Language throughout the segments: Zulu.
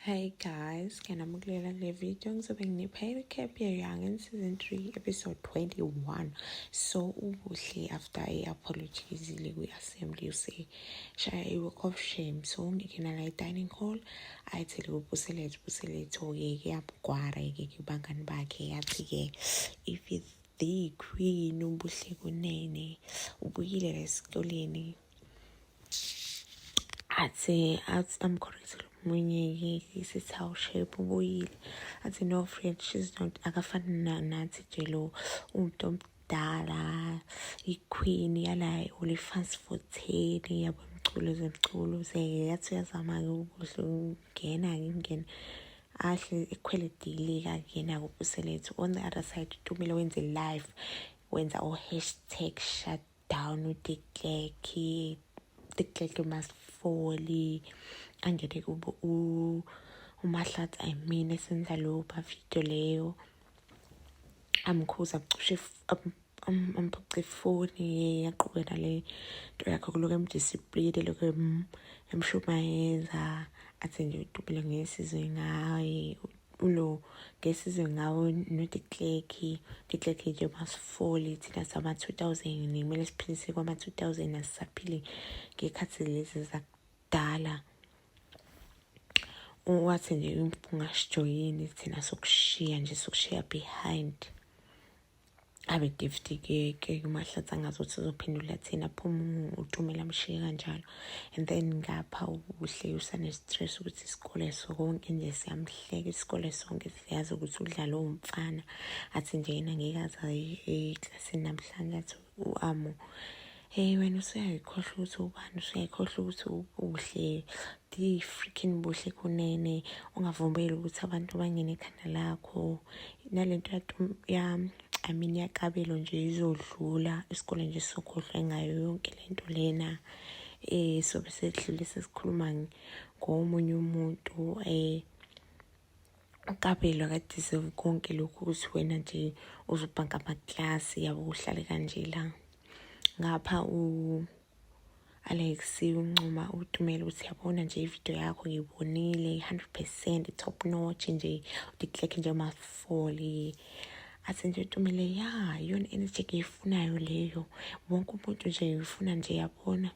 Hey guys, ngiyamukulela kule video ngizobe nginipha i-recap ye-Young in season 3 episode 21. So ubuhle after i-apologizile kwi-assembly useshaya i-walk of shame, so ngikena la i-dining hall ayithele ubuseletho-ke kuyabugwara-ke kubangani bakhe yathi-ke if it's the queen ubuhle kunene ubuyile la esikoleni athi amcorrectile munye isithawu shape ubuyile athi no Fred, she's not akafani nathi nje lo umuntu omdala iqueen yala Olifants for 10 yabo emculo yathi uyazama-ke ubuhle ngena ahle ekhwele dilika kuyena kubuselethu. On the other side Tumile wenze live wenza #, shutdown uDekleki must fall angene kubo uMahlatsi esenza lo video leyo amkhuza abucishe amphuce ifoni yaqhubeka le nto yakhe kuloku emdiscipline lokho emshumayeza athi nje uTubile ngesizwe ngaye ngesizwe ngawo noDekleki nje must fall thina sama 2000 kumele siphilise kwama 2000 asisaphili ngekhathi lezi zakudala. Wathi nje ungasijoyini thina sokushiya behind abe gift-ke uMahlatsi angazothi uzophendula thina phuma uTumela amshiye kanjalo. And then ngapha ubuhle usane-stress ukuthi isikole sonke nje siyamhleka, isikole sonke siyazi ukuthi udlala umfana athi nje yena ngeke aze eklasini namhlanje athi u-Amo wena usuyayikhohlwa ukuthi ubani, usuyayikhohlwa ukuthi ubuhle freaking buhle kunene ungavumeli ukuthi abantu bangene ekhanda lakho nalento yakabelo nje izodlula isikole nje sokhohlwa ngayo yonke lento lena sobe sedlule sesikhuluma ngomunye umuntu uKabelo akadeserve konke lokhu ukuthi wena nje uzubhanka amaklasi yabo uhlale kanje la. Ngapha Alex uncuma uTumela ukuthi yabona nje ivideo yakho ngiyibonile 100% top notch nje uDekleki nje must fall athi nje uTumela yona energy eyifunayo leyo wonke umuntu nje uyifuna nje yabona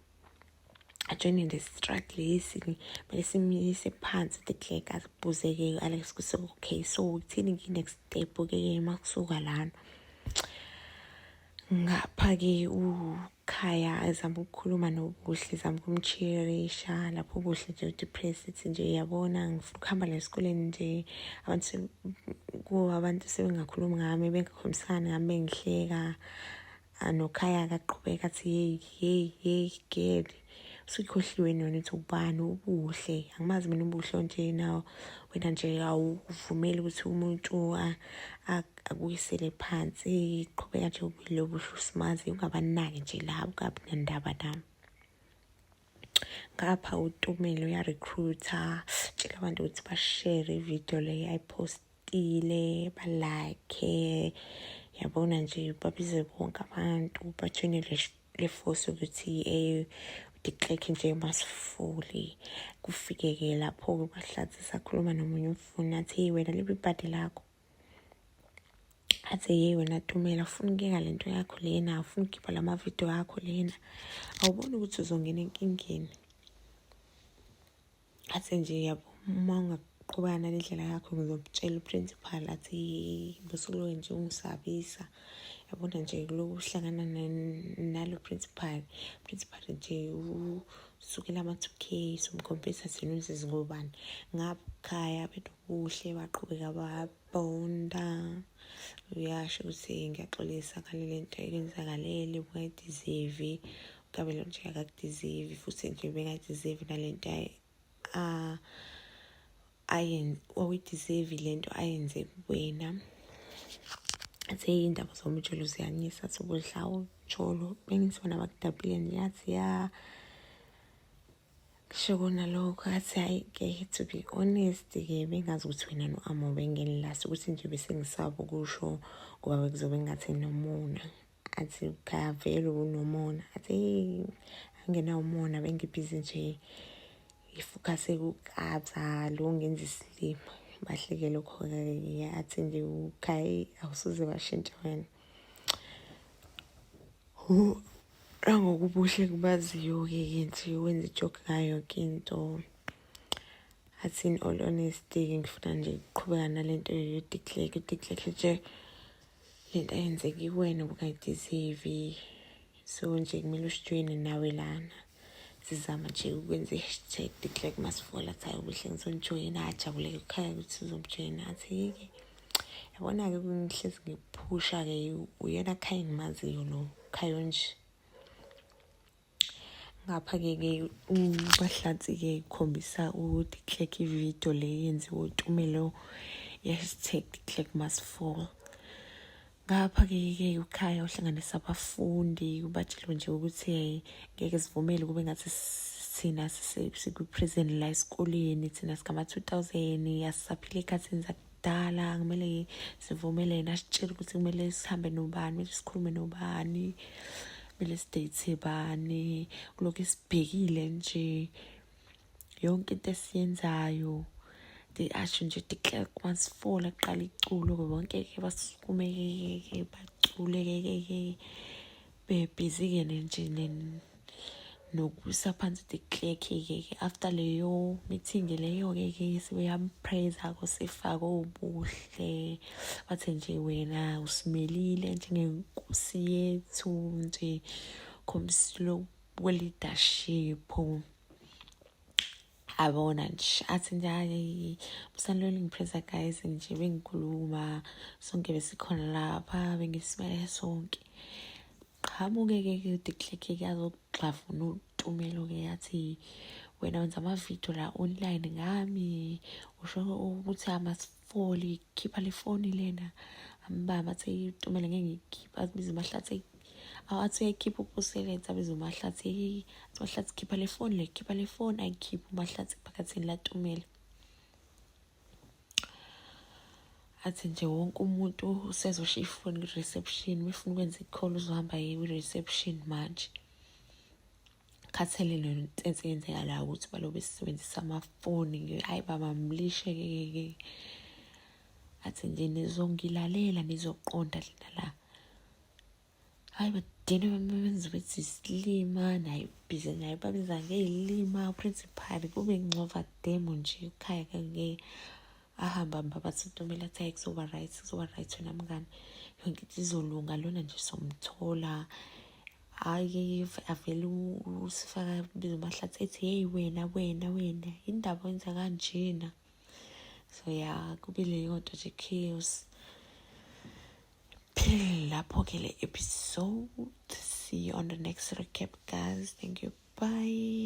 ajoin the struggle lesi bese simise phansi uDekleki azibuzeke Alex kuse okay so uthini next step ke makusuka lana. Ngapha-ke uKhaya azama ukukhuluma nobuhle zama ukumcheerisha lapho ubuhle nje udepressed nje yabona ngifuna ukuhamba la esikoleni nje abantu sebengakhulumi ngami bengakhulumisani ngami bengihleka noKhaya akaqhubeka athi hey girl usuyikhohliwe nona uthi ubani ubuhle angimazi mina ubuhle nje nawo wena nje awuvumeli ukuthi umuntu akuyisele phansi qhubeka nje ubilo obuhle usimazi ungabanaki nje la ukabi nendaba nami. Ngapha uTumela uyarecruiter tshela abantu ukuthi bashare ivideo le ayipostile balike yabona nje babize bonke abantu bajoine le force ukuthi uDekleki nje must fall. Kufike-ke lapho-ke uMahlatsi sakhuluma nomunye umfuni athi wena libe ibhadi lakho athi wena Tumela ufuna ukuyeka lento yakho lena ufuna ukukhipha lamavidiyo akho lena awuboni ukuthi uzongena enkingeni athi nje yabo uma ungaqhubeka nalendlela yakho ngizomtshela uprincipal athi bosukulo nje ungisabisa yabona nje loku uhlangana nalo principal nje usukela ama-2K somkhombisa thina uzizi ngobani ngakhaya bethu buhle baqhubeka babonda uyasho ukuthi ngiyaxolisa ngalele nto eyenzakalele bungayideserve uKabelo nje akakudeserve futhi nje bengayideserve nalento wayideserve lento ayenze kuwena athi indaba zomjolo ziyanyisa athi ubudla ujolo bengizibona bakudabile nje athi kusho kona lokho athi hayi-ke to be honest-ke bengazi ukuthi wena no-Amo bengeni last ukuthi nje bese ngisaba ukusho ngoba bekuzobe ngathi nomona athi khaya vele unomona athi angenawo umona bengibhizi nje ngifocuse kukabza lo ngenza isilimo bahleke lokho-ke athi nje ukhayi awusuze washintsha wena nangokubuhle kubaziyo-ke nje wenza ijoke ngayo yonke into. Athi in all honesty ngifuna nje ukuqhubeka nalento yo-declare nje lento ayenzeki kuwena bungayideserve. So nje kumele usijoyine nawe lana sizama nje ukwenza i-hashtag declare kuMaSifola athi hayi ubuhle ngizonijoyina ajabuleke ukhaya ukuthi uzomjoyina athi-ke yabona-ke ngihlezi ngiphusha-ke uyena khaya engimaziyo lo khayo nje. Ngapha-ke uMahlatsi-ke ukhombisa u-declare ividiyo le yenziwe uTumelo i-hashtag declare kuMaSifola. Ngapha-ke ukhaya uhlanganisa abafundi ubatshela nje ukuthi ngeke sivumele kube ngathi thina sikwi-prison la esikoleni thina singama-2000 asisaphile ekhathini zakudala. Kumele sivumele yena asitshele ukuthi kumele sihambe nobani, kumele sikhulume nobani, kumele sidate bani. Kulokhu esibhekile nje yonke into esiyenzayo asho nje declare kuMaSifola kuqala iculo-ke bonke-ke basukume-ke bacule-ke bebhizi-ke nje nokubusa phansi declare-ke. After leyo meeting leyo-ke sebeyampraise-ako sefake obuhle bathi nje wena usimelile njengenkosi yethu nje khombisile we-leadership. Abona nje athi nje hayi musanilole ngipresa guys nje bengikhuluma sonke besikhona lapha bengisimele sonke. Qhamuke-ke declare-ke azogxavuna uTumelo-ke yathi wena wenza amavidiyo la online ngami usho ukuthi aMaSifola khipha le foni lena ambamba athi uTumelo ngeke ngikhipha abiza uMahlatsi athi uyayikhipha uPuseletha abiza uMahlatsi Mahlatsi khipha le foni ayikhipha uMahlatsi phakathini laTumelo. Athi nje wonke umuntu usezoshiya ifoni ku-reception mefuna ukwenza i-call uzohamba kwi-reception manje. Khathalele nento eyenzeka la ukuthi balobe sisebenzisa amafoni hayi babamlishe-ke. Athi nje nizongilalela nizoqonda lena la hayi badine benza bethi isilima naye bhizi naye babiza ngey'lima principal kube ngcova demo nje ukhaya-ke ahamba bathi uTumelo athi hayi kuzoba right wena mngani yonke into izolunga lona nje somthola. Hayi avele usifaka biza uMahlatsi ethi hey wena indaba wenza kanjena. So kube leyo nto nje chaos. Lapho-ke le episode. See you on the next recap guys. Thank you. Bye.